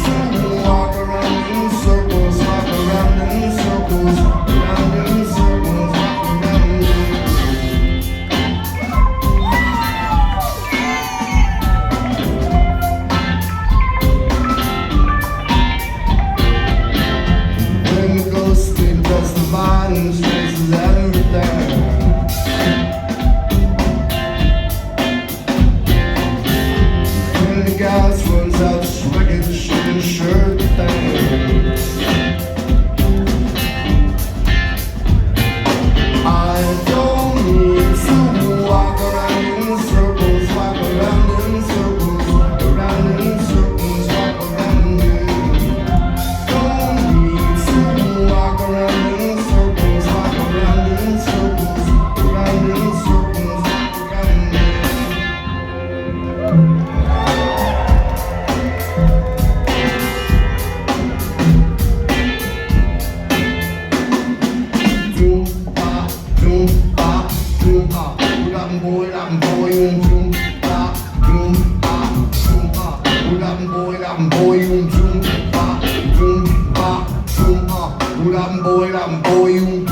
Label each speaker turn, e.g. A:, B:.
A: walk around in circles, walk around in circles, around in circles, walk around. When the ghost still does the violence, traces everything. When the gas runs out, swinging the shirt thing. I don't need to walk around in circles, walk around in circles, around in circles, walk around you. Don't need to walk around in circles, walk around in circles, around in circles, walk around you. Doom ba, doom ba, doom ba. Ulam boy, yung doom ba, doom ba, doom ba. Ulam boy, yung doom ba, doom ba, doom ba. Ulam boy, yung